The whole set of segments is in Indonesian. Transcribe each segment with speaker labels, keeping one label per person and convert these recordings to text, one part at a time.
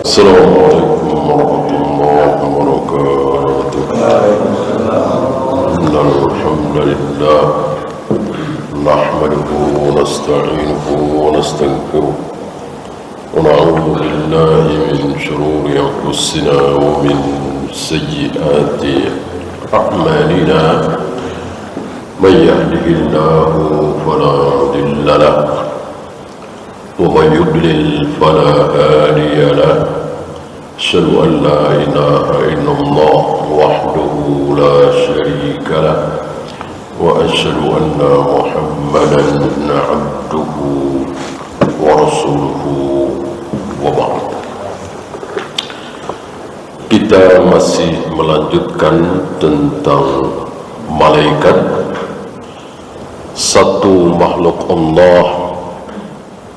Speaker 1: السلام عليكم ورحمة الله وبركاته. إن الحمد لله نحمده ونستعينه ونستغفره ونعوذ بالله من شرور أنفسنا ومن سيئات أعمالنا. من يهده الله فلا مضل له ومن يضلل فلا هادي له. أشهد أن لا إله إلا الله وحده لا شريك له وأشهد أن محمدا عبده ورسوله وبعد. Kita masih melanjutkan tentang malaikat, satu makhluk Allah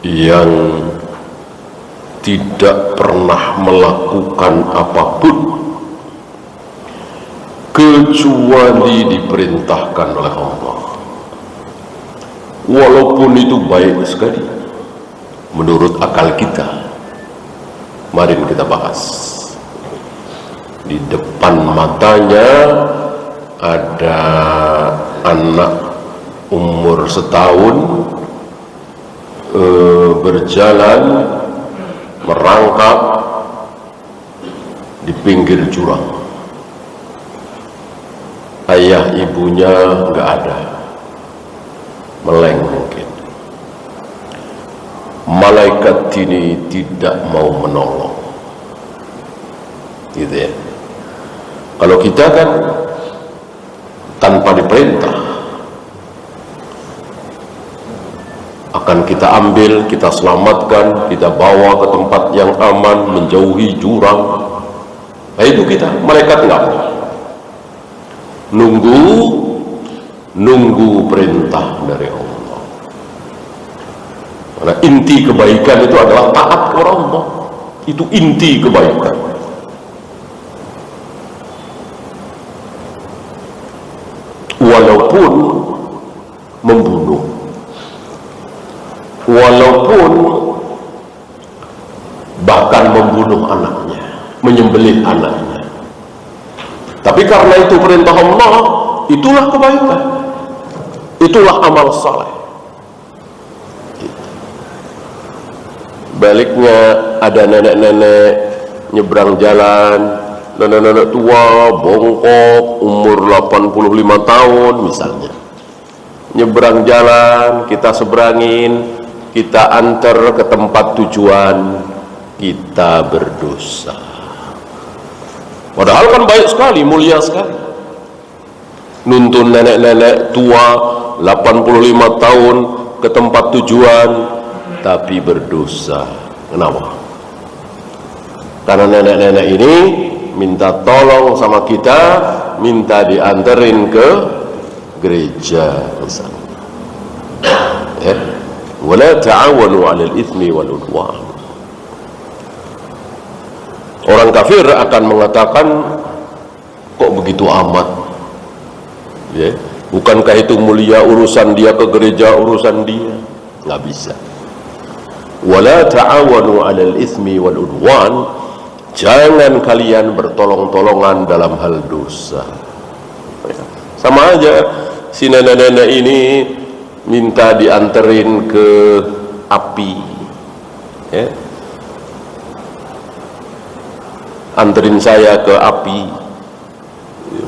Speaker 1: yang tidak pernah melakukan apapun kecuali diperintahkan oleh Allah, walaupun itu baik sekali menurut akal kita. Mari kita bahas. Di depan matanya ada anak umur setahun berjalan merangkak di pinggir jurang. Ayah ibunya nggak ada, meleng mungkin. Malaikat ini tidak mau menolong, gitu ya. Kalau kita kan tanpa diperintah akan kita ambil, kita selamatkan, kita bawa ke tempat yang aman, menjauhi jurang. Nah itu kita, malaikat enggak. Nunggu perintah dari Allah. Karena inti kebaikan itu adalah taat kepada Allah. Itu inti kebaikan. Walaupun membunuh, walaupun bahkan membunuh anaknya, menyembelih anaknya, tapi karena itu perintah Allah, itulah kebaikan, itulah amal saleh. Baliknya ada nenek-nenek nyebrang jalan, nenek-nenek tua bongkok umur 85 tahun misalnya, nyebrang jalan, kita seberangin, kita antar ke tempat tujuan, kita berdosa. Padahal kan baik sekali, mulia sekali. Nuntun nenek-nenek tua 85 tahun ke tempat tujuan, tapi berdosa. Kenapa? Karena nenek-nenek ini minta tolong sama kita, minta dianterin ke gereja misalnya. Ya. Wala ta'awanu 'alal itsmi wal 'udwan. Orang kafir akan mengatakan, kok begitu amat? Ya, bukankah itu mulia, urusan dia ke gereja, urusan dia? Nggak bisa. Wala ta'awanu 'alal itsmi wal 'udwan. Jangan kalian bertolong-tolongan dalam hal dosa. Sama aja si nenek-nenek ini minta dianterin ke api, ya. Anterin saya ke api,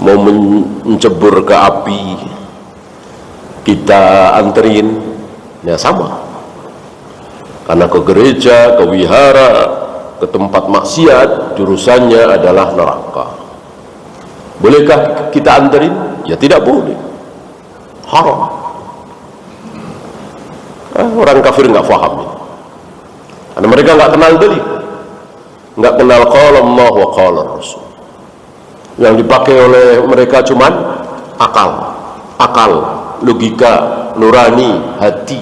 Speaker 1: mau mencebur ke api, kita anterin, ya sama. Karena ke gereja, ke wihara, ke tempat maksiat, jurusannya adalah neraka. Bolehkah kita anterin? Ya tidak boleh, haram. Orang kafir nggak paham ini. Karena mereka nggak kenal dalil, nggak kenal qala Allah wa qala Rasul. Yang dipakai oleh mereka cuman akal, logika, nurani, hati.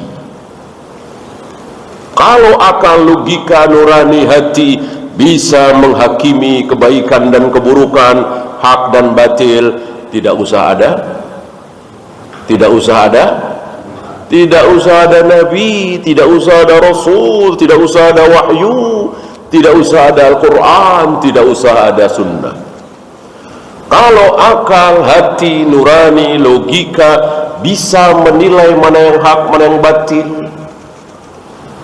Speaker 1: Kalau akal, logika, nurani, hati bisa menghakimi kebaikan dan keburukan, hak dan batil, tidak usah ada Tidak usah ada nabi, tidak usah ada rasul, tidak usah ada wahyu, tidak usah ada Al-Quran, tidak usah ada sunnah. Kalau akal, hati, nurani, logika bisa menilai mana yang hak, mana yang batil,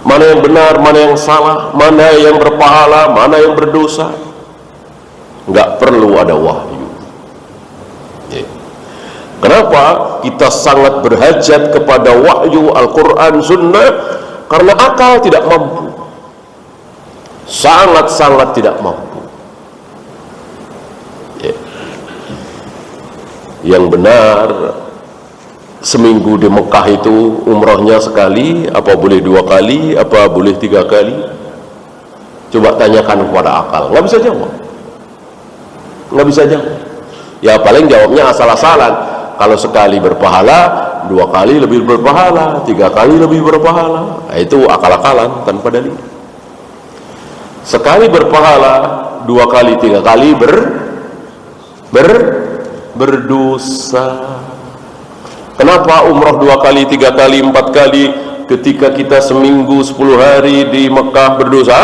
Speaker 1: mana yang benar, mana yang salah, mana yang berpahala, mana yang berdosa, nggak perlu ada wahyu. Kenapa kita sangat berhajat kepada wahyu Al-Quran, sunnah? Karena akal tidak mampu, sangat-sangat tidak mampu. Yang benar, seminggu di Mekah itu umrohnya sekali, apa boleh 2 kali, apa boleh 3 kali? Coba tanyakan kepada akal, nggak bisa jawab, nggak bisa jawab. Ya paling jawabnya asal-asalan. Kalau sekali berpahala, 2 kali lebih berpahala, 3 kali lebih berpahala. Nah, itu akal-akalan tanpa dalil. Sekali berpahala, 2 kali, 3 kali berdosa. Kenapa umroh 2 kali, 3 kali, 4 kali, ketika kita seminggu 10 hari di Mekah berdosa?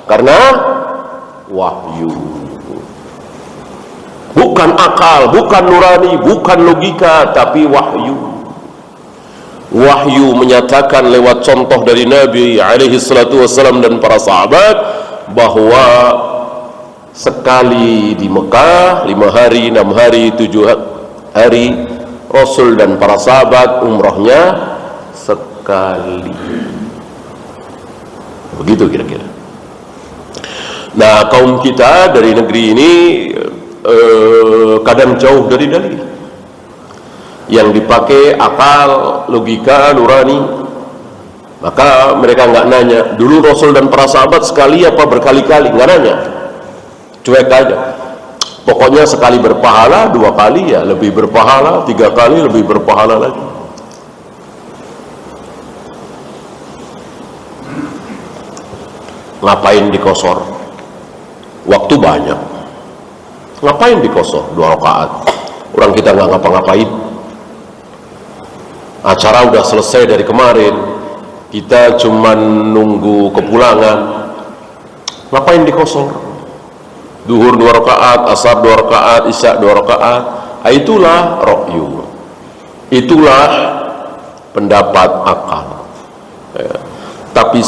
Speaker 1: Karena wahyu. Bukan akal, bukan nurani, bukan logika, tapi wahyu. Wahyu menyatakan lewat contoh dari Nabi alaihi salatu wassalam dan para sahabat bahwa sekali di Mekah 5 hari, 6 hari, 7 hari, Rasul dan para sahabat umrohnya sekali. Begitu kira-kira. Nah, kaum kita dari negeri ini kadang jauh dari dalil. Yang dipakai akal, logika, nurani. Maka mereka nggak nanya, dulu Rasul dan para sahabat sekali apa berkali-kali, nggak nanya, cuek aja. Pokoknya sekali berpahala, 2 kali ya lebih berpahala, 3 kali lebih berpahala lagi. Ngapain dikosor? Waktu banyak. Ngapain dikosor 2 rakaat? Orang kita nggak ngapa-ngapain. Acara udah selesai dari kemarin, kita cuman nunggu kepulangan. Ngapain dikosor? Duhur 2 rakaat, asar 2 rakaat, isya 2 rakaat. Itulah ra'yu, itulah pendapat akal. Tapi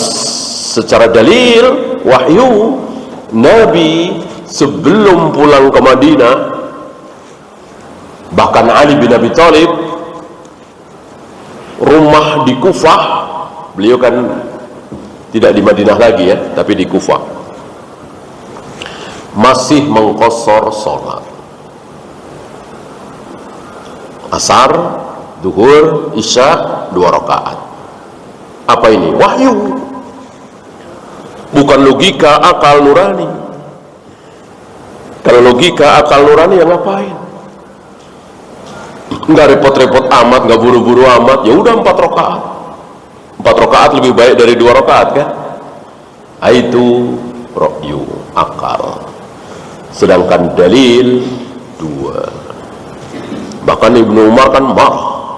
Speaker 1: secara dalil wahyu, Nabi sebelum pulang ke Madinah, bahkan Ali bin Abi Thalib, rumah di Kufah, beliau kan tidak di Madinah lagi ya, tapi di Kufah, masih mengqashar sholat asar, duhur, isya 2 rakaat. Apa ini? Wahyu, bukan logika, akal, nurani. Kalau logika, akal, nurani yang ngapain? Nggak repot-repot amat, nggak buru-buru amat, ya udah 4 rakaat. 4 rakaat lebih baik dari 2 rakaat kan? Itu ra'yu, akal. Sedangkan dalil 2. Bahkan Ibnu Umar kan marah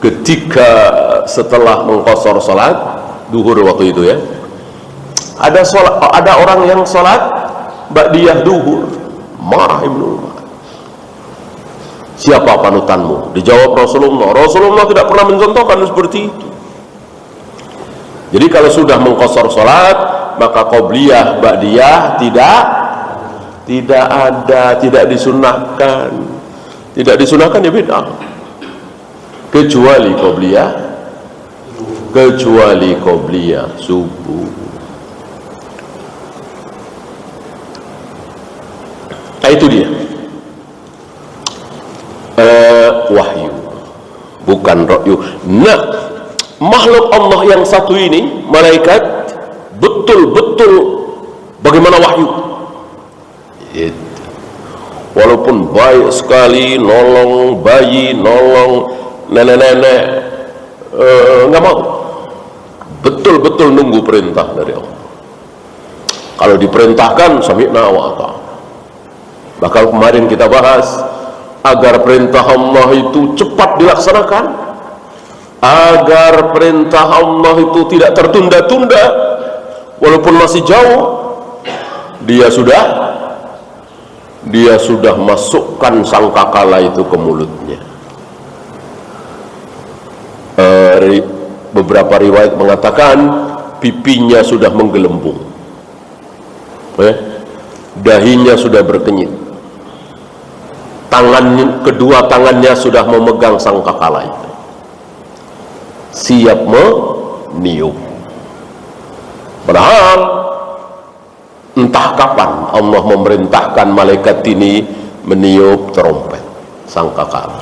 Speaker 1: ketika setelah mengqashar salat duhur waktu itu ya, ada orang yang salat ba'diyah duhur. Marah Ibnu Umar. Siapa panutanmu? Dijawab Rasulullah. Rasulullah tidak pernah mencontohkan seperti itu. Jadi kalau sudah mengqashar salat, maka qobliyah, ba'diyah tidak ada, tidak disunahkan. Tidak disunahkan ya bid'ah. Kecuali qobliyah subuh. Nah, itu dia wahyu, bukan ra'yu. Nah, makhluk Allah yang satu ini, malaikat, betul-betul bagaimana wahyu itu. Walaupun baik sekali, nolong bayi, nolong nenek-nenek, nggak mau, betul-betul nunggu perintah dari Allah. Kalau diperintahkan sami'na wa ata'na. Bahkan kemarin kita bahas, agar perintah Allah itu cepat dilaksanakan, agar perintah Allah itu tidak tertunda-tunda, walaupun masih jauh, dia sudah masukkan sangkakala itu ke mulutnya. Beberapa riwayat mengatakan pipinya sudah menggelembung, dahinya sudah berkenyit, kedua tangannya sudah memegang sangkakala itu, siap meniup. Padahal entah kapan Allah memerintahkan malaikat ini meniup trompet sangkakala.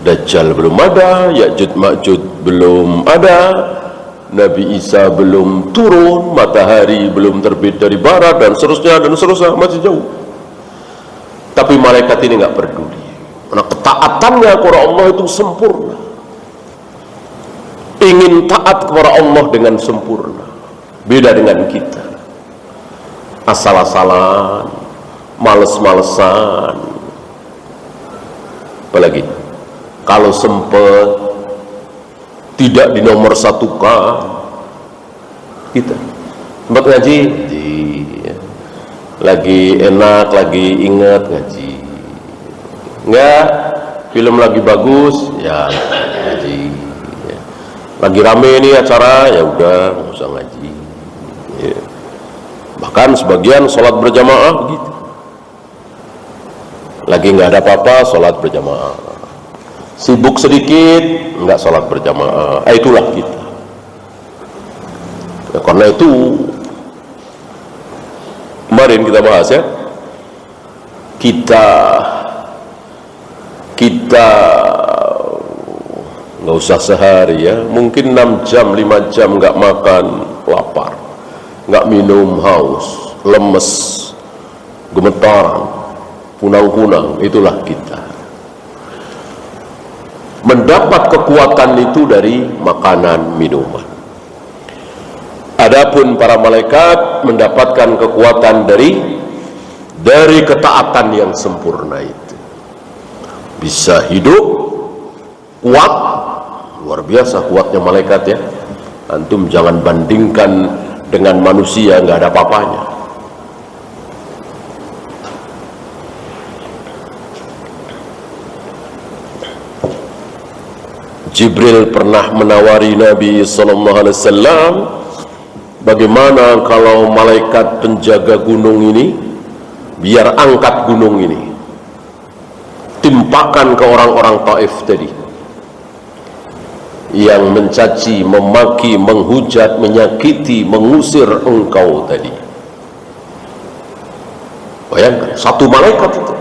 Speaker 1: Dajjal belum ada, Ya'juj Ma'juj belum ada, Nabi Isa belum turun, matahari belum terbit dari barat, dan seterusnya, masih jauh. Tapi malaikat ini nggak peduli, karena ketaatannya kepada Allah itu sempurna. Ingin taat kepada Allah dengan sempurna. Beda dengan kita, asal-asalan, males-malesan. Apalagi kalau sempat tidak dinomor satukan, kita sempat ngaji, lagi enak, lagi ingat ngaji. Enggak, film lagi bagus, ya ngaji. Lagi rame ini acara, ya udah nggak usah ngaji. Bahkan sebagian sholat berjamaah begitu. Lagi nggak ada apa-apa, sholat berjamaah. Sibuk sedikit, nggak sholat berjamaah. Itulah kita. Karena itu kemarin kita bahas ya, kita nggak usah sehari ya, mungkin 6 jam 5 jam nggak makan, lapar, nggak minum, haus, lemes, gemetaran, kunang-kunang. Itulah kita. Mendapat kekuatan itu dari makanan minuman. Adapun para malaikat mendapatkan kekuatan dari ketaatan yang sempurna itu. Bisa hidup kuat, luar biasa kuatnya malaikat ya. Antum jangan bandingkan dengan manusia, nggak ada apa-apanya. Jibril pernah menawari Nabi SAW, bagaimana kalau malaikat penjaga gunung ini, biar angkat gunung ini, timpakan ke orang-orang Taif tadi, yang mencaci, memaki, menghujat, menyakiti, mengusir engkau tadi. Bayangkan, satu malaikat itu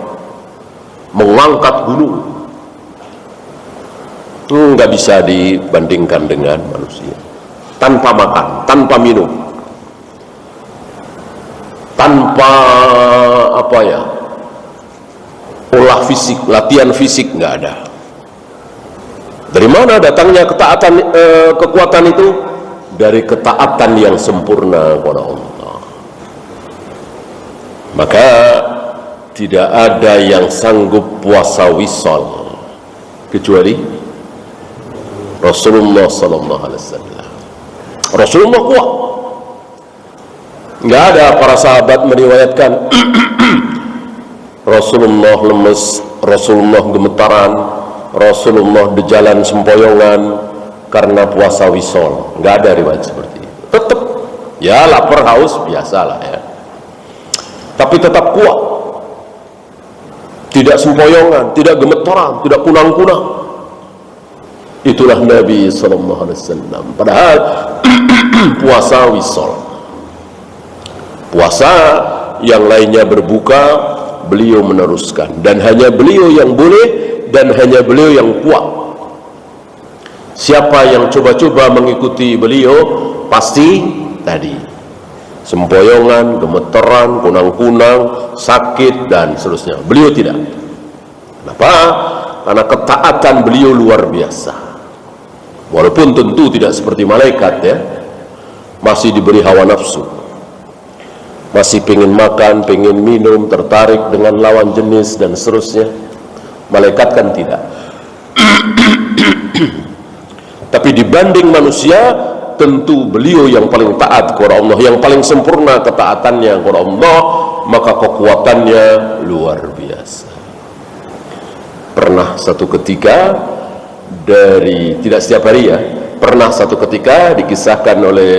Speaker 1: mengangkat gunung. Nggak bisa dibandingkan dengan manusia. Tanpa makan, tanpa minum, tanpa olah fisik, latihan fisik, nggak ada. Dari mana datangnya kekuatan itu? Dari ketaatan yang sempurna kepada Allah. Maka tidak ada yang sanggup puasa wisal kecuali Rasulullah Sallallahu Alaihi Wasallam. Rasulullah kuat. Nggak ada para sahabat meriwayatkan Rasulullah lemes, Rasulullah gemetaran, Rasulullah di jalan sempoyongan karena puasa wisol. Nggak ada riwayat seperti itu. Tetap ya lapar haus biasalah ya, tapi tetap kuat, tidak sempoyongan, tidak gemetaran, tidak kunang-kunang. Itulah Nabi Sallallahu Alaihi Wasallam. Padahal puasa wisol, puasa yang lainnya berbuka, beliau meneruskan, dan hanya beliau yang boleh, dan hanya beliau yang kuat. Siapa yang coba-coba mengikuti beliau pasti tadi sempoyongan, gemeteran, kunang-kunang, sakit, dan seterusnya. Beliau tidak. Kenapa? Karena ketaatan beliau luar biasa. Walaupun tentu tidak seperti malaikat ya, masih diberi hawa nafsu, masih pengen makan, pengen minum, tertarik dengan lawan jenis dan seterusnya. Malaikat kan tidak. Tapi dibanding manusia, tentu beliau yang paling taat kepada Allah, yang paling sempurna ketaatannya kepada Allah, maka kekuatannya luar biasa. Pernah satu ketika, tidak setiap hari ya, pernah satu ketika dikisahkan oleh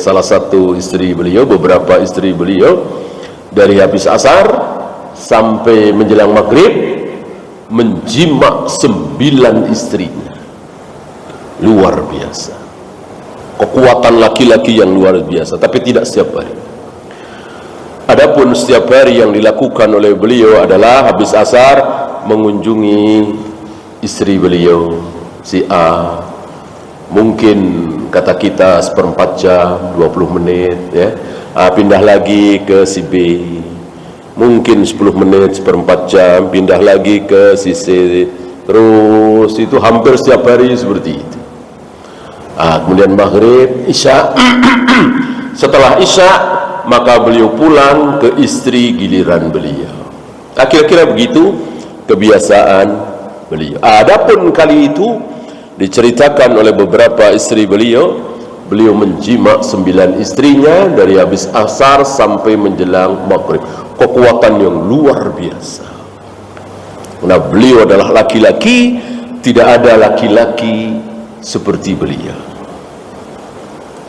Speaker 1: salah satu istri beliau, beberapa istri beliau, dari habis asar sampai menjelang maghrib menjimak 9 istrinya. Luar biasa, kekuatan laki-laki yang luar biasa. Tapi tidak setiap hari. Adapun setiap hari yang dilakukan oleh beliau adalah habis asar mengunjungi istri beliau si A, mungkin kata kita 1/4 jam, 20 menit ya. Pindah lagi ke si B, mungkin 10 menit, 1/4 jam, pindah lagi ke si C, terus itu hampir setiap hari seperti itu. Kemudian maghrib, isya. Setelah isya maka beliau pulang ke istri giliran beliau. Kira-kira begitu kebiasaan beliau. Adapun kali itu diceritakan oleh beberapa istri beliau, beliau menjimak 9 istrinya dari habis asar sampai menjelang maghrib. Kekuatan yang luar biasa. Nah, beliau adalah laki-laki, tidak ada laki-laki seperti beliau.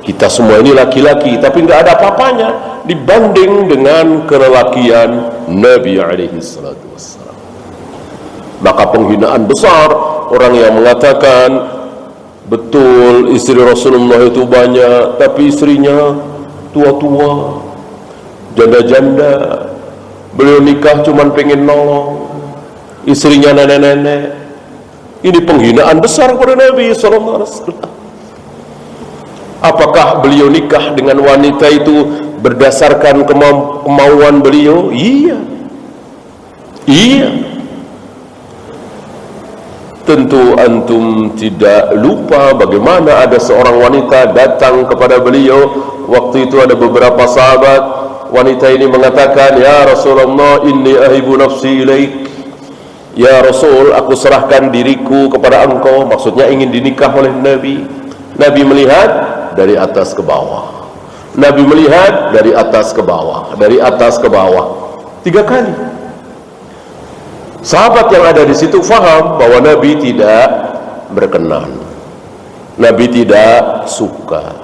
Speaker 1: Kita semua ini laki-laki, tapi nggak ada apa-apanya dibanding dengan kelelakian Nabi alaihi salatu wassalam. Maka penghinaan besar orang yang mengatakan betul istri Rasulullah itu banyak, tapi istrinya tua-tua, janda-janda. Beliau nikah cuman pengen nolong, istrinya nenek-nenek. Ini penghinaan besar kepada Nabi SAW. Apakah beliau nikah dengan wanita itu berdasarkan kemauan beliau? Iya. Tentu antum tidak lupa bagaimana ada seorang wanita datang kepada beliau. Waktu itu ada beberapa sahabat. Wanita ini mengatakan, "Ya Rasulullah, inni ahibu nafsi ilaik." Ya Rasul, aku serahkan diriku kepada engkau. Maksudnya ingin dinikah oleh Nabi. Nabi melihat dari atas ke bawah. Nabi melihat dari atas ke bawah, dari atas ke bawah. 3 kali. Sahabat yang ada di situ faham bahwa Nabi tidak berkenan, Nabi tidak suka.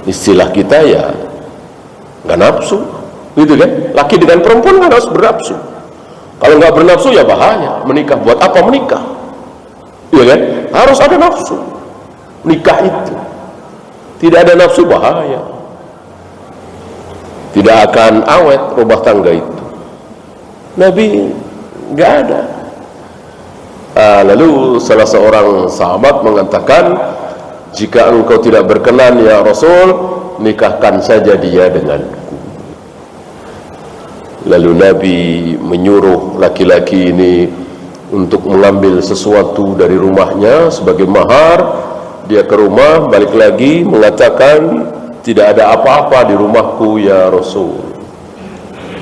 Speaker 1: Istilah kita ya nggak nafsu, gitu kan? Laki dengan perempuan kan harus bernafsu. Kalau nggak bernafsu ya bahaya. Menikah buat apa menikah? Iya kan? Harus ada nafsu. Nikah itu tidak ada nafsu bahaya. Tidak akan awet rumah tangga itu. Nabi nggak ada. Lalu salah seorang sahabat mengatakan, jika engkau tidak berkenan ya Rasul, nikahkan saja dia denganku. Lalu Nabi menyuruh laki-laki ini untuk mengambil sesuatu dari rumahnya sebagai mahar. Dia ke rumah, balik lagi mengatakan, tidak ada apa-apa di rumahku ya Rasul.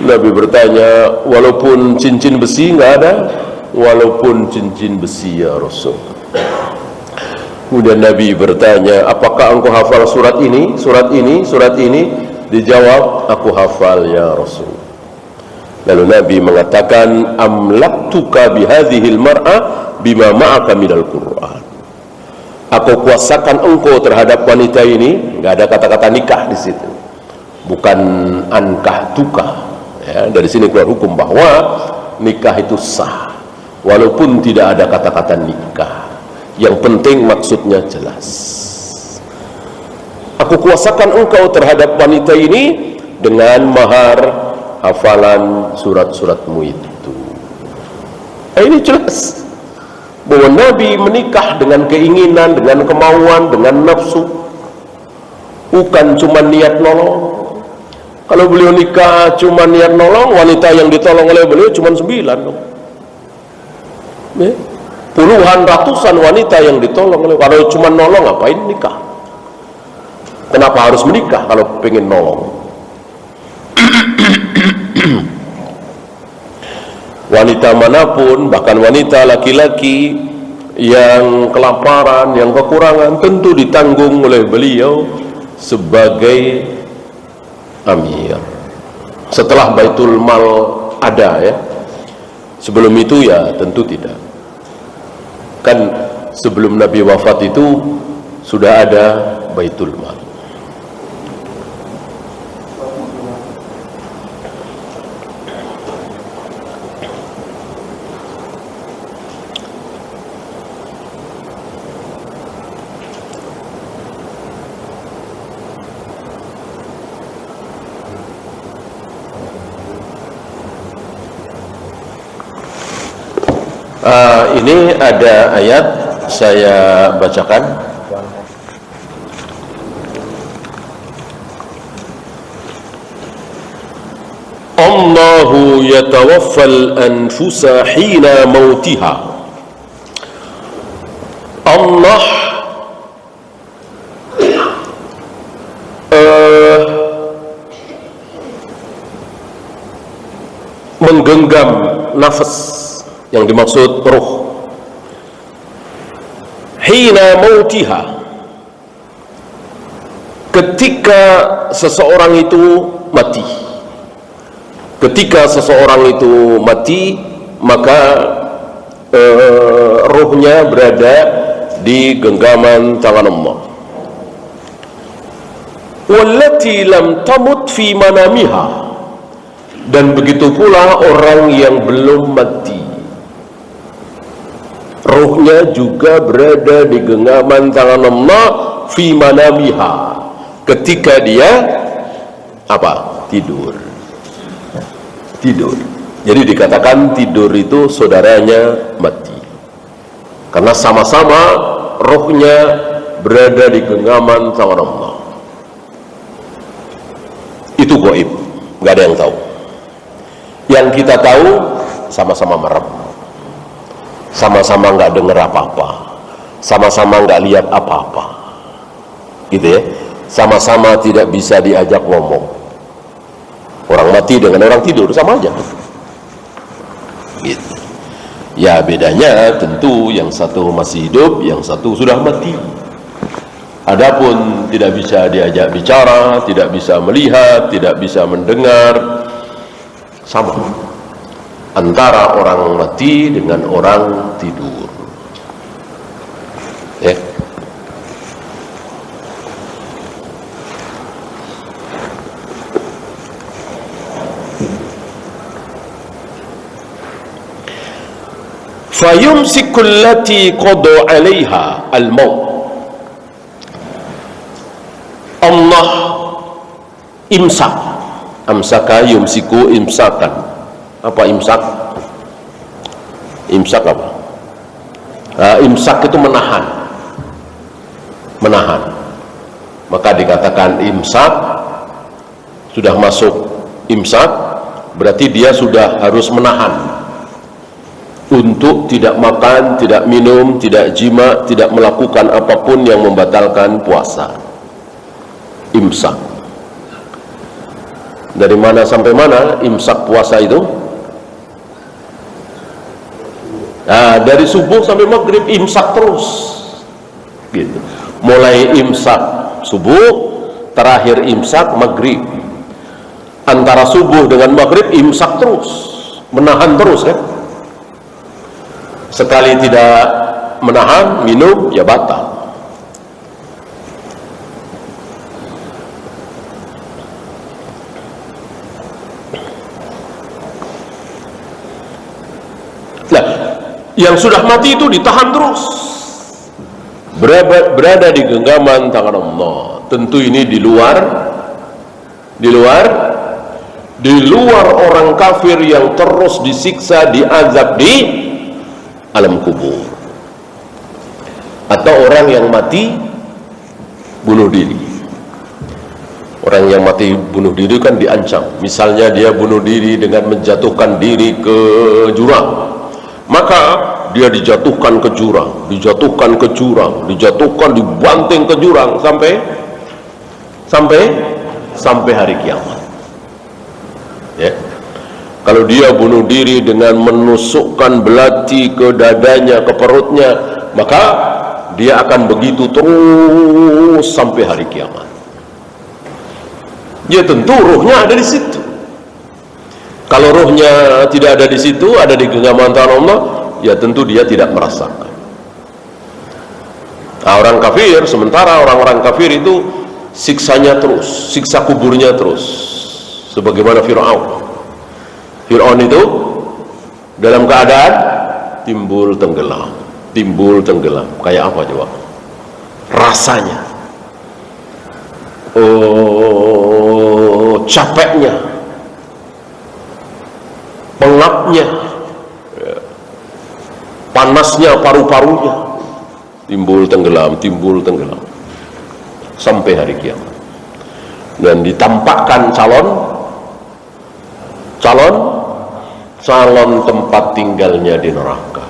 Speaker 1: Nabi bertanya, walaupun cincin besi nggak ada? Walaupun cincin besi ya Rasul. Kemudian Nabi bertanya, apakah engkau hafal surat ini, surat ini, surat ini? Dijawab, aku hafal ya Rasul. Lalu Nabi mengatakan, amlaktuka bihadhil mar'ah bima ma'aka minal Qur'an. Aku kuasakan engkau terhadap wanita ini. Nggak ada kata-kata nikah di situ. Bukan ankah tukah. Ya, dari sini keluar hukum bahwa nikah itu sah walaupun tidak ada kata-kata nikah. Yang penting maksudnya jelas. Aku kuasakan engkau terhadap wanita ini dengan mahar hafalan surat-suratmu itu. Ini jelas bahwa Nabi menikah dengan keinginan, dengan kemauan, dengan nafsu, bukan cuma niat nolong. Kalau beliau nikah cuma niat nolong, wanita yang ditolong oleh beliau cuma 9 dong. Ya. Puluhan, ratusan wanita yang ditolong oleh. Kalau cuma nolong ngapain nikah? Kenapa harus menikah kalau pengen nolong? Wanita manapun, bahkan wanita laki-laki yang kelaparan, yang kekurangan tentu ditanggung oleh beliau sebagai amir. Setelah Baitul Mal ada ya. Sebelum itu ya tentu tidak. Kan sebelum Nabi wafat itu sudah ada Baitul Mal. Ini ada ayat saya bacakan. Allahu yatawaffal anfusa hina mautiha. Allah menggenggam nafas, yang dimaksud ruh, hina mautiha, ketika seseorang itu mati. Ketika seseorang itu mati, maka ruhnya berada di genggaman tangan Allah. Wallati lam tamut fi manamiha, dan begitu pula orang yang belum mati, ruhnya juga berada di genggaman tangan Allah fi manamiha, ketika dia apa? Tidur. Jadi dikatakan tidur itu saudaranya mati, karena sama-sama ruhnya berada di genggaman tangan Allah. Itu gaib, nggak ada yang tahu. Yang kita tahu sama-sama merem, sama-sama nggak dengar apa-apa, sama-sama nggak lihat apa-apa, gitu ya. Sama-sama tidak bisa diajak ngomong. Orang mati dengan orang tidur sama aja, gitu. Ya bedanya tentu yang satu masih hidup, yang satu sudah mati. Adapun tidak bisa diajak bicara, tidak bisa melihat, tidak bisa mendengar, sama antara orang mati dengan orang tidur. Ya. Fayumsiku allati qada 'alaiha al-maut. Allah imsak. Amsaka yumsiku imsakan. Apa imsak? Imsak apa? Imsak itu menahan. Menahan. Maka dikatakan imsak, sudah masuk imsak, berarti dia sudah harus menahan untuk tidak makan, tidak minum, tidak jima, tidak melakukan apapun yang membatalkan puasa. Imsak. Dari mana sampai mana imsak puasa itu? Nah, dari subuh sampai maghrib imsak terus, gitu. Mulai imsak subuh, terakhir imsak maghrib. Antara subuh dengan maghrib imsak terus, menahan terus kan. Sekali tidak menahan minum ya batal. Nah, yang sudah mati itu ditahan terus, berada di genggaman tangan Allah. Tentu ini di luar orang kafir yang terus disiksa, diazab di alam kubur, atau orang yang mati bunuh diri. Orang yang mati bunuh diri kan diancam. Misalnya dia bunuh diri dengan menjatuhkan diri ke jurang, maka dia dijatuhkan ke jurang, dibanting ke jurang sampai hari kiamat. Ya. Kalau dia bunuh diri dengan menusukkan belati ke dadanya, ke perutnya, maka dia akan begitu terus sampai hari kiamat. Ya tentu ruhnya ada di situ. Kalau ruhnya tidak ada di situ, ada di genggaman tangan Allah, ya tentu dia tidak merasakan. Nah, orang kafir, sementara orang-orang kafir itu siksanya terus, siksa kuburnya terus, sebagaimana Fir'aun. Fir'aun itu dalam keadaan timbul tenggelam, kayak apa coba rasanya? Oh, capeknya, pengapnya, panasnya paru-parunya, timbul tenggelam sampai hari kiamat. Dan ditampakkan calon tempat tinggalnya di neraka.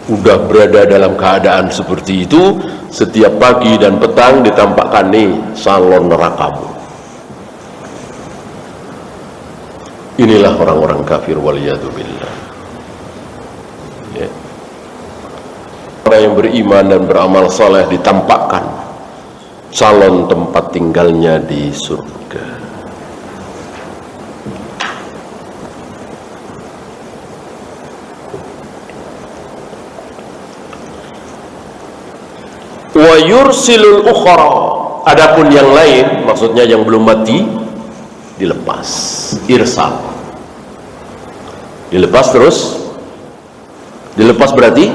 Speaker 1: Udah berada dalam keadaan seperti itu, setiap pagi dan petang ditampakkan nih salon nerakamu. Inilah orang-orang kafir, waliyadzubillah. Ya. Orang yang beriman dan beramal saleh ditampakkan calon tempat tinggalnya di surga. Wa yursilul ukhra, adapun yang lain, maksudnya yang belum mati, dilepas. Irsal, dilepas terus. Dilepas berarti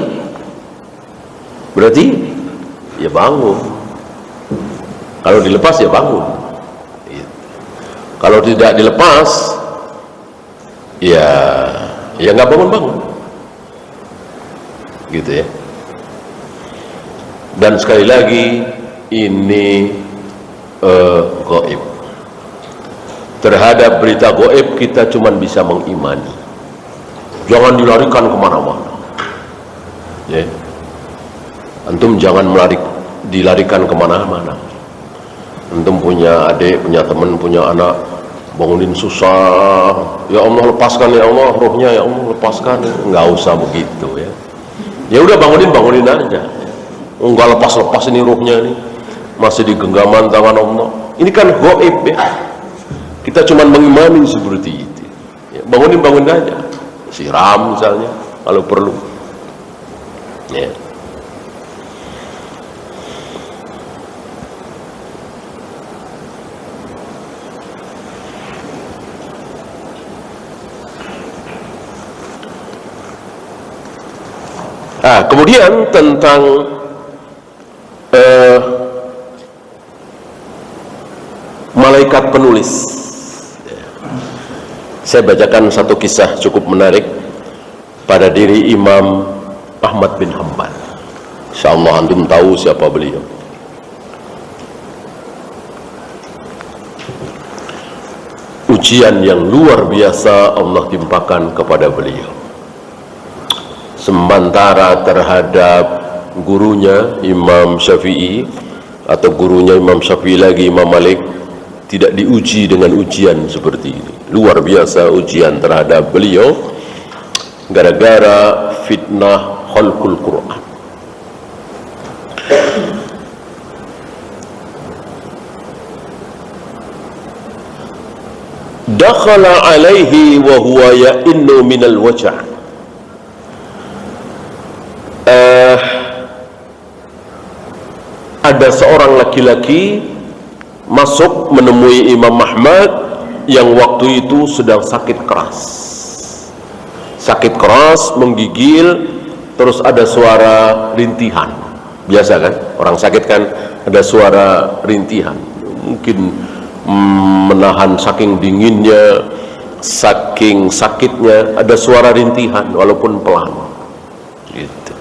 Speaker 1: ya bangun. Kalau dilepas ya bangun. Kalau tidak dilepas ya nggak bangun gitu ya. Dan sekali lagi ini gaib. Terhadap berita gaib kita cuma bisa mengimani, jangan dilarikan kemana-mana ya. Antum jangan dilarikan kemana-mana. Antum punya adik, punya teman, punya anak, bangunin susah, ya Allah lepaskan, ya Allah rohnya, ya Allah lepaskan. Nggak usah begitu ya. Ya udah bangunin aja. Enggak lepas ini ruhnya nih, masih di genggaman tangan Allah. Ini kan gaib ya. Kita cuma mengimani seperti itu ya. Bangunin aja, siram misalnya kalau perlu ya. Kemudian tentang malaikat penulis, saya bacakan satu kisah cukup menarik pada diri Imam Ahmad bin Hanbal. Insyaallah antum tahu siapa beliau. Ujian yang luar biasa Allah timpakan kepada beliau. Sementara terhadap gurunya Imam Syafi'i, atau gurunya Imam Syafi'i lagi Imam Malik, tidak diuji dengan ujian seperti ini. Luar biasa ujian terhadap beliau gara-gara fitnah khalqul Quran. Dakhala alaihi wa huwa ya'innu minal waja'. Ada seorang laki-laki masuk menemui Imam Ahmad yang waktu itu sedang sakit keras, menggigil, terus ada suara rintihan. Biasa kan, orang sakit kan ada suara rintihan, mungkin menahan saking dinginnya, saking sakitnya, ada suara rintihan walaupun pelan gitu.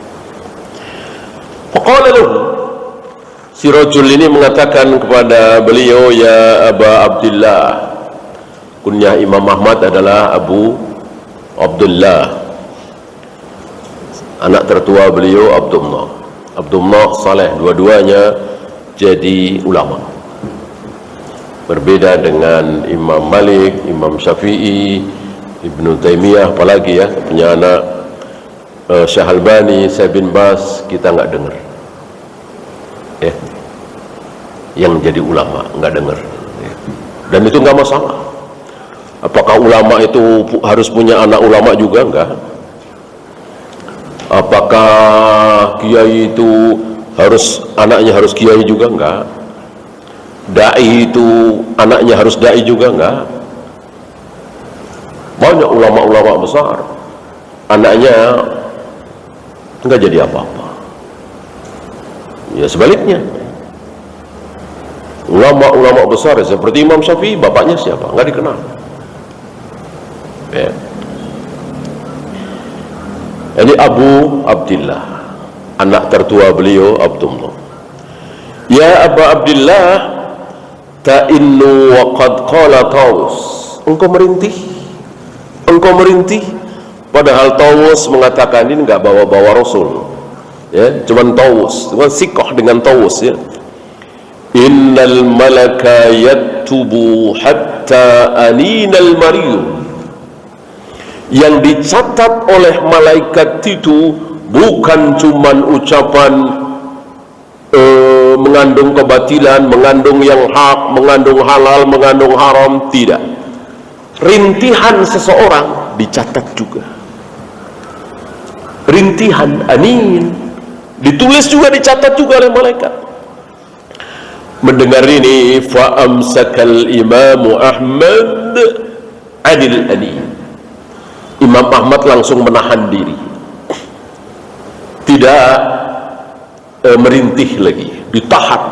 Speaker 1: Faqala lahu, si rajul ini mengatakan kepada beliau, ya Aba Abdullah. Kunyah Imam Ahmad adalah Abu Abdullah. Anak tertua beliau Abdullah Saleh. Dua-duanya jadi ulama. Berbeda dengan Imam Malik, Imam Syafi'i, Ibnu Taimiyah, apalagi ya punya anak Syekh Albani, Syekh bin Baz, kita nggak dengar. Ya. Yang jadi ulama nggak dengar. Ya. Dan itu nggak masalah. Apakah ulama itu harus punya anak ulama juga? Enggak. Apakah kiai itu anaknya harus kiai juga? Enggak. Dai itu anaknya harus dai juga? Enggak. Banyak ulama-ulama besar anaknya enggak jadi apa-apa. Ya sebaliknya, ulama-ulama besar seperti Imam Syafi'i, bapaknya siapa? Enggak dikenal. Ya. Ini Abu Abdillah, anak tertua beliau Abdullah. Ya Abu Abdillah, ta'innu wa qad qala Taus. Engkau merintih, padahal Taus mengatakan ini enggak bawa-bawa Rasul. Ya, cuman Taus, cuman sikoh dengan Taus ya. Innal malaka yaktubu hatta aninal mariyum. Yang dicatat oleh malaikat itu bukan cuman ucapan mengandung kebatilan, mengandung yang hak, mengandung halal, mengandung haram, tidak. Rintihan seseorang dicatat juga. Rintihan anin ditulis juga, dicatat juga oleh malaikat. Mendengar ini, fa amsakal Imam Ahmad adil anin. Imam Ahmad langsung menahan diri, tidak merintih lagi, ditahan.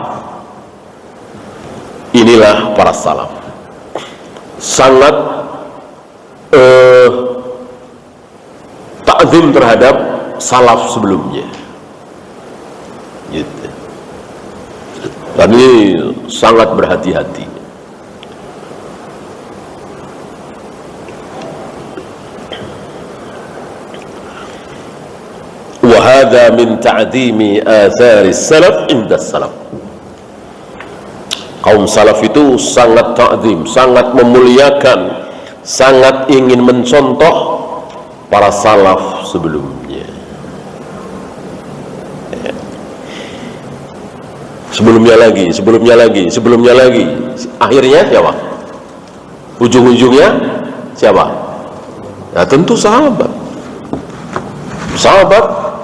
Speaker 1: Inilah para salaf, sangat ta'zim terhadap salaf sebelumnya gitu. Dan ini sangat berhati-hati. Wahada min ta'zimi athari salaf inda salaf. Kaum salaf itu sangat ta'zim, sangat memuliakan, sangat ingin mencontoh para salaf sebelumnya. Sebelumnya lagi. Akhirnya siapa? Ujung-ujungnya siapa? Ya tentu sahabat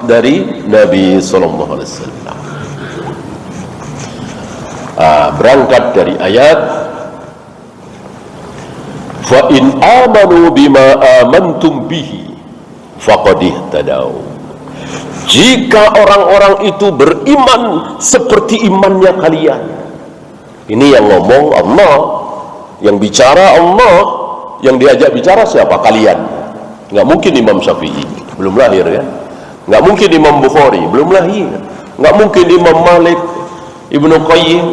Speaker 1: dari Nabi Sallallahu Alaihi Wasallam. Berangkat dari ayat fa in amanu bima amantum bihi faqad ihtadaw. Jika orang-orang itu beriman seperti imannya kalian. Ini yang ngomong Allah, yang bicara Allah, yang diajak bicara siapa? Kalian. Nggak mungkin Imam Syafi'i, belum lahir ya. Nggak mungkin Imam Bukhari, belum lahir. Nggak mungkin Imam Malik, Ibnu Qayyim,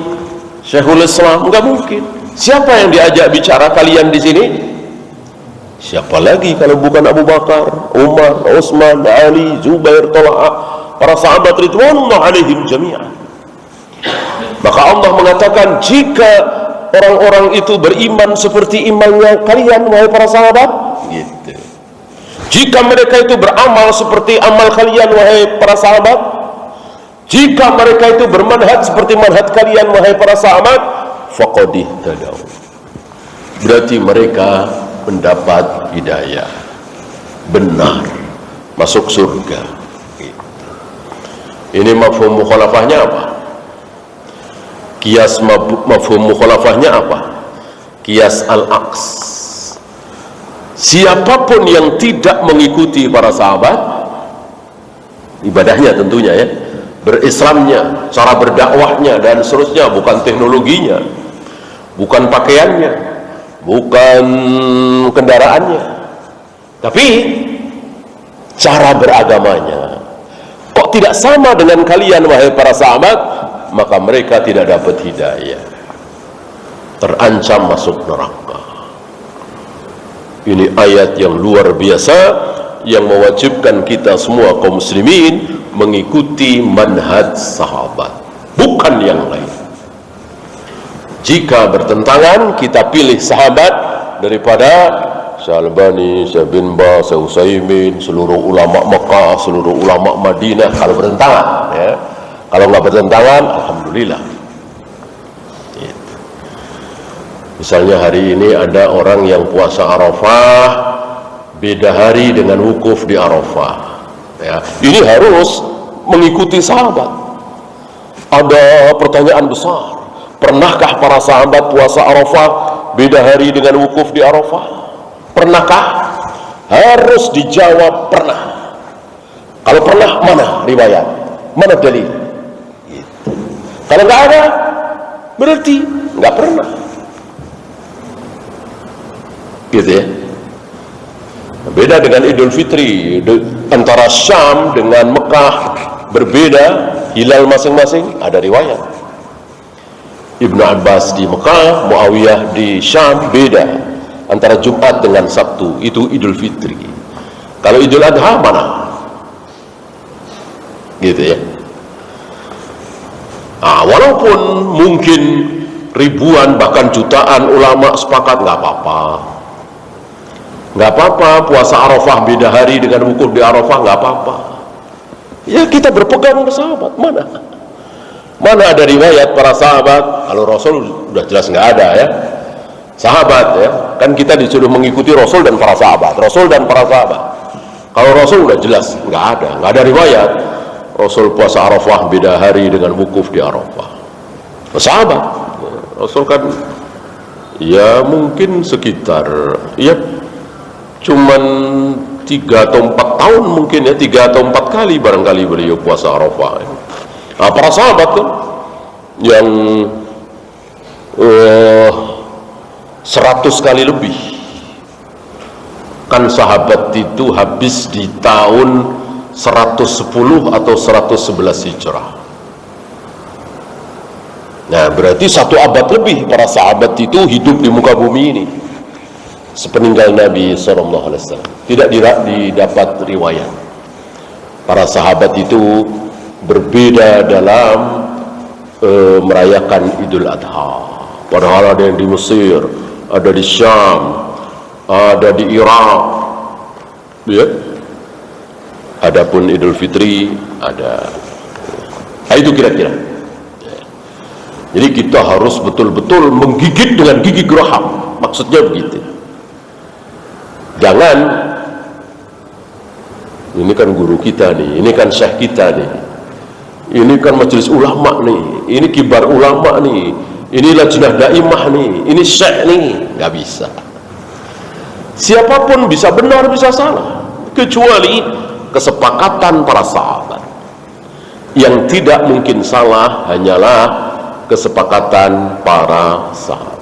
Speaker 1: Syekhul Islam, nggak mungkin. Siapa yang diajak bicara kalian di sini? Siapa lagi kalau bukan Abu Bakar, Umar, Utsman, Ali, Zubair, Talha, para sahabat ridwanullah alaihim jami'an. Maka Allah mengatakan, jika orang-orang itu beriman seperti imannya kalian, wahai para sahabat, gitu. Jika mereka itu beramal seperti amal kalian, wahai para sahabat, jika mereka itu bermanhaj seperti manhaj kalian, wahai para sahabat, faqad ihtadaw. Berarti mereka mendapat hidayah, benar, masuk surga. Ini mafhum mukhalafahnya apa? Qiyas mafhum mukhalafahnya apa? Qiyas al-aqs. Siapapun yang tidak mengikuti para sahabat, ibadahnya tentunya ya, berislamnya, cara berdakwahnya dan seterusnya, bukan teknologinya, bukan pakaiannya, bukan kendaraannya, tapi cara beragamanya. Kok tidak sama dengan kalian, wahai para sahabat? Maka mereka tidak dapat hidayah, terancam masuk neraka. Ini ayat yang luar biasa yang mewajibkan kita semua kaum muslimin mengikuti manhaj sahabat, bukan yang lain. Jika bertentangan, kita pilih sahabat daripada Syekh Albani, Syekh bin Baz, Syekh Utsaimin, seluruh ulama Mekah, seluruh ulama Madinah, kalau bertentangan ya. Kalau nggak bertentangan, alhamdulillah. Misalnya hari ini ada orang yang puasa Arafah beda hari dengan wukuf di Arafah ya. Ini harus mengikuti sahabat. Ada pertanyaan besar, pernahkah para sahabat puasa Arafah beda hari dengan wukuf di Arafah? Pernahkah? Harus dijawab pernah. Kalau pernah, mana riwayat? Mana dalil? Gitu. Kalau nggak ada, berarti nggak pernah. Gitu ya. Beda dengan Idul Fitri, antara Syam dengan Mekah berbeda, hilal masing-masing ada riwayat. Ibnu Abbas di Mekah, Muawiyah di Syam, beda. Antara Jumat dengan Sabtu, itu Idul Fitri. Kalau Idul Adha mana? Gitu ya. Nah, walaupun mungkin ribuan bahkan jutaan ulama sepakat, nggak apa-apa. Nggak apa-apa puasa Arafah beda hari dengan wukuf di Arafah, nggak apa-apa. Ya kita berpegang bersahabat. Mana ada riwayat para sahabat? Kalau Rasul udah jelas nggak ada ya. Sahabat ya, kan kita disuruh mengikuti Rasul dan para sahabat. Rasul dan para sahabat. Kalau Rasul udah jelas nggak ada riwayat Rasul puasa Arafah beda hari dengan wukuf di Arafah. Sahabat, Rasul kan ya mungkin sekitar ya cuman 3 atau 4 tahun mungkin ya, 3 atau 4 kali barangkali beliau puasa Arafah. Nah, para sahabat kan yang 100 kali lebih. Kan sahabat itu habis di tahun 110 atau 111 Hijrah. Nah, berarti 1 abad lebih para sahabat itu hidup di muka bumi ini sepeninggal Nabi SAW. Tidak didapat riwayat. Para sahabat itu berbeda dalam merayakan Idul Adha. Padahal ada yang di Mesir, ada di Syam, ada di Irak, ya. Adapun Idul Fitri ada. Nah, itu kira-kira. Jadi kita harus betul-betul menggigit dengan gigi geraham. Maksudnya begitu. Jangan, ini kan guru kita nih, ini kan syekh kita nih, ini kan majelis ulama nih, ini kibar ulama nih, ini lajnah daimah nih, ini syekh nih. Nggak bisa. Siapapun bisa benar bisa salah, kecuali kesepakatan para sahabat. Yang tidak mungkin salah hanyalah kesepakatan para sahabat.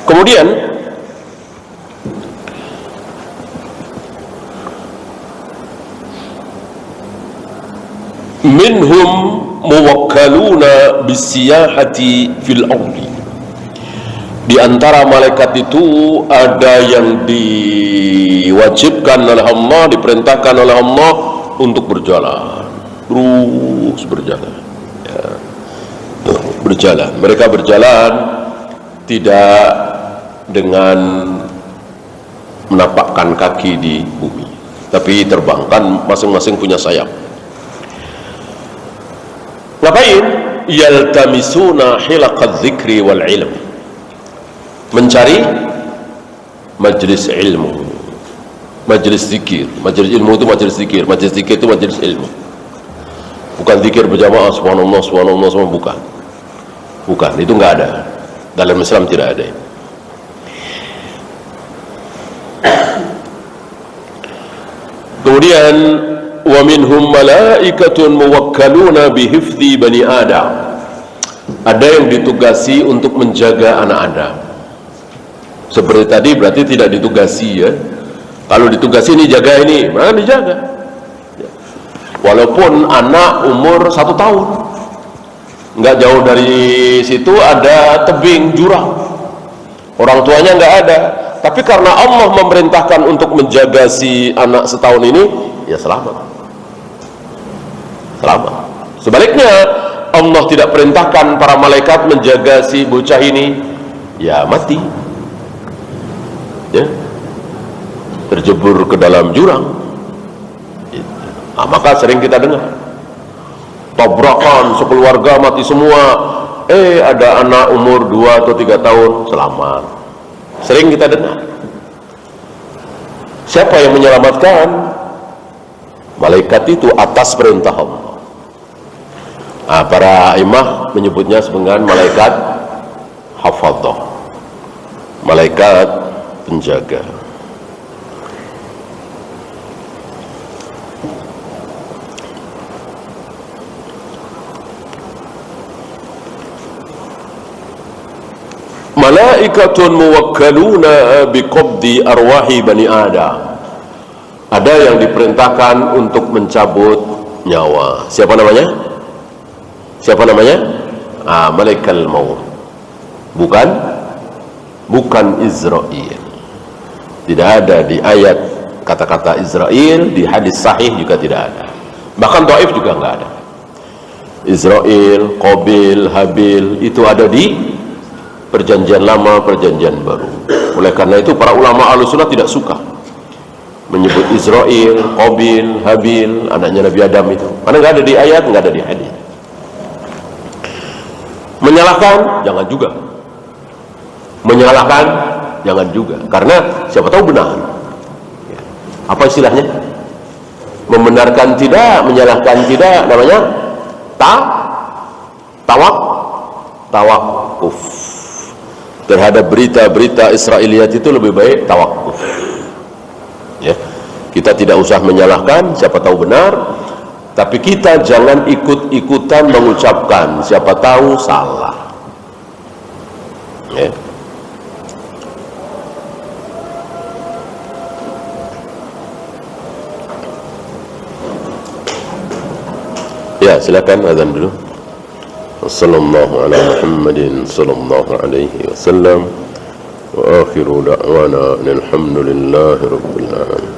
Speaker 1: Kemudian minhum muwakkaluna bisiyahati fil ardi. Di antara malaikat itu ada yang diwajibkan oleh Allah, diperintahkan oleh Allah untuk berjalan, terus berjalan ya. Berjalan, mereka berjalan tidak dengan menapakkan kaki di bumi, tapi terbang, kan masing-masing punya sayap. Ngapain? Yaltamisuna hilaqadz dzikri wal ilm, mencari majelis ilmu, majelis zikir. Majelis ilmu itu majelis zikir, majelis zikir itu majelis ilmu. Bukan zikir berjamaah subhanallah subhanallah semua, bukan, itu nggak ada dalam Islam, tidak ada. Kemudian wa minhum malaikatun muwakkaluna bihifdzi bani Adam. Ada yang ditugasi untuk menjaga anak Adam. Seperti tadi berarti tidak ditugasi ya. Kalau ditugasi ini jaga ini, maka dijaga. Walaupun anak umur 1 tahun, nggak jauh dari situ ada tebing jurang. orang tuanya nggak ada, tapi karena Allah memerintahkan untuk menjaga si anak setahun ini, ya selamat. Sebaliknya, Allah tidak perintahkan para malaikat menjaga si bocah ini, ya mati, ya terjebur ke dalam jurang. Maka sering kita dengar tabrakan, sekeluarga mati semua, ada anak umur 2 atau 3 tahun selamat. Sering kita dengar. Siapa yang menyelamatkan? Malaikat itu atas perintah Allah. Para imam menyebutnya sebagai malaikat hafadhah, malaikat penjaga. Malaikatun muwakkaluna biqabdi arwahi bani Adam. Ada yang diperintahkan untuk mencabut nyawa. Siapa namanya? Malaikal maut. Bukan Israel. Tidak ada di ayat kata-kata Israel, di hadis sahih juga tidak ada. Bahkan dhaif juga enggak ada. Israel, Qabil, Habil itu ada di Perjanjian Lama, Perjanjian Baru. Oleh karena itu para ulama Ahlussunnah tidak suka menyebut Israel, Qabil, Habil, anaknya Nabi Adam itu. Karena nggak ada di ayat, nggak ada di hadis. Menyalahkan, jangan juga. Menyalahkan, jangan juga. Karena siapa tahu benar. Apa istilahnya? Membenarkan tidak, menyalahkan tidak, namanya tawakuf. Terhadap berita-berita Israiliyat itu lebih baik tawakuf. Ya, kita tidak usah menyalahkan, siapa tahu benar, tapi kita jangan ikut-ikutan mengucapkan, siapa tahu salah. Ya. Ya, silakan azan dulu. Sallallahu ala Muhammadin sallallahu alaihi wasallam wa akhiru da'wana alhamdulillahi rabbil alamin.